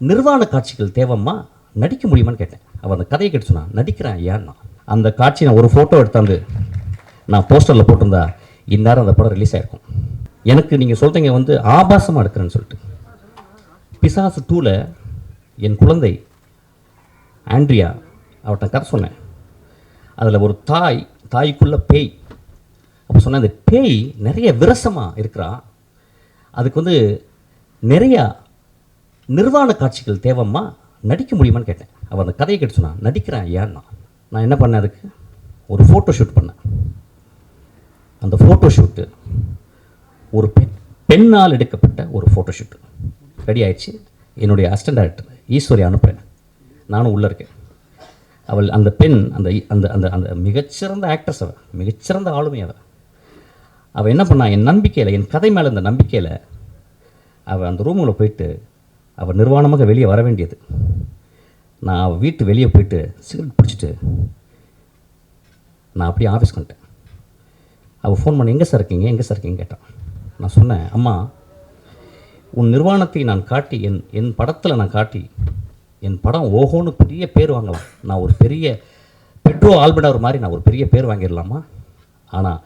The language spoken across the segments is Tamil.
நிர்வாண காட்சிகள் தேவம்மா நடிக்க முடியுமான்னு கேட்டேன். அவள் அந்த கதையை கேட்டு சொன்னான், நடிக்கிறேன் ஏன்னா அந்த காட்சி நான் ஒரு ஃபோட்டோ எடுத்தாந்து நான் போஸ்டரில் போட்டிருந்தா இந்நேரம் அந்த படம் ரிலீஸ் ஆகிருக்கும். எனக்கு நீங்கள் சொல்கிறீங்க வந்து ஆபாசமாக எடுக்கிறேன்னு சொல்லிட்டு. பிசாசு 2ல் என் குழந்தை ஆண்ட்ரியா அவட்ட கதை சொன்னேன். அதில் ஒரு தாய்க்குள்ளே பேய். அப்போ சொன்னேன், அந்த பேய் நிறைய விரசமாக இருக்கிறா, அதுக்கு வந்து நிறையா நிர்வாண காட்சிகள் தேவம்மா நடிக்க முடியுமான்னு கேட்டேன். அவள் அந்த கதையை கேட்டு சொன்னான், நடிக்கிறேன் ஏன்னா நான் என்ன பண்ணேன், அதுக்கு ஒரு ஃபோட்டோ ஷூட் பண்ணேன். அந்த ஃபோட்டோ ஷூட்டு ஒரு பெண்ணால் எடுக்கப்பட்ட ஒரு ஃபோட்டோ ஷூட்டு ரெடி ஆயிடுச்சு. என்னுடைய அசிஸ்டன்ட் டைரக்டர் ஈஸ்வரி அனுப்புகிறேன், நானும் உள்ளே இருக்கேன். அவள் அந்த பெண் அந்த அந்த அந்த அந்த மிகச்சிறந்த ஆக்ட்ரஸ், அவள் மிகச்சிறந்த ஆளுமை. அவள் என்ன பண்ணா, என் நம்பிக்கையில், என் கதை மேலே இந்த நம்பிக்கையில் அவள் அந்த ரூமில் போயிட்டு அவள் நிர்வாணமாக வெளியே வர வேண்டியது. நான் அவள் வீட்டு வெளியே போயிட்டு சிகரெட் பிடிச்சிட்டு நான் அப்படியே ஆஃபீஸ்க்கு வந்துட்டேன். அவள் ஃபோன் பண்ணி, எங்கே சார் இருக்கீங்க கேட்டான். நான் சொன்னேன், அம்மா உன் நிர்வாணத்தை நான் காட்டி என் படத்தில் நான் காட்டி என் படம் ஓஹோன்னு பெரிய பேர் வாங்கலாம், நான் ஒரு பெரிய பெட்ரோ ஆல்பர்டர் மாதிரி நான் ஒரு பெரிய பேர் வாங்கிடலாமா, ஆனால்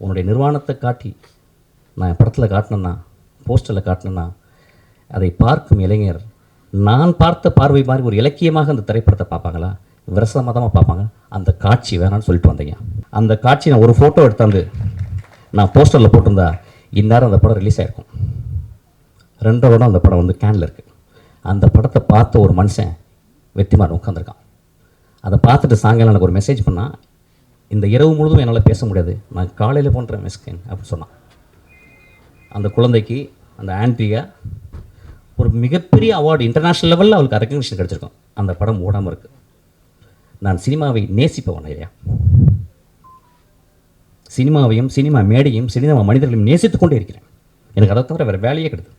உன்னுடைய நிர்வாணத்தை காட்டி நான் என் படத்தில் காட்டினேன்னா, போஸ்டரில் காட்டினேன்னா, அதை பார்க்கும் இளைஞர் நான் பார்த்த பார்வை மாதிரி ஒரு இலக்கியமாக அந்த திரைப்படத்தை பார்ப்பாங்களா, விரசமாக பார்ப்பாங்க. அந்த காட்சி வேணான்னு சொல்லிட்டு வந்தீங்க. அந்த காட்சி நான் ஒரு ஃபோட்டோ எடுத்தாந்து நான் போஸ்டரில் போட்டிருந்தா இந்நேரம் அந்த படம் ரிலீஸ் ஆகிருக்கும். 2 வருடம் அந்த படம் வந்து கேனில் இருக்குது. அந்த படத்தை பார்த்த ஒரு மனுஷன் வெற்றிமாறன் உட்காந்துருக்கான். அதை பார்த்துட்டு சாயங்காலம் எனக்கு ஒரு மெசேஜ் பண்ணால், இந்த இரவு முழுதும் என்னால் பேச முடியாது, நான் காலையில் போன்றேன் மெஸ்கேன் அப்படின்னு சொன்னான். அந்த குழந்தைக்கு, அந்த ஆண்ட்ரியா, ஒரு மிகப்பெரிய அவார்டு இன்டர்நேஷ்னல் லெவலில் அவளுக்கு ரெக்கக்னிஷன் கிடச்சிருக்கும். அந்த படம் ஓடாமல் இருக்குது. நான் சினிமாவை நேசிப்பவன் இல்லையா, சினிமாவையும் சினிமா மேடையும் சினிமா மனிதர்களையும் நேசித்து கொண்டே இருக்கிறேன். எனக்கு அதை தவிர வேறு வேலையே கிடையாது.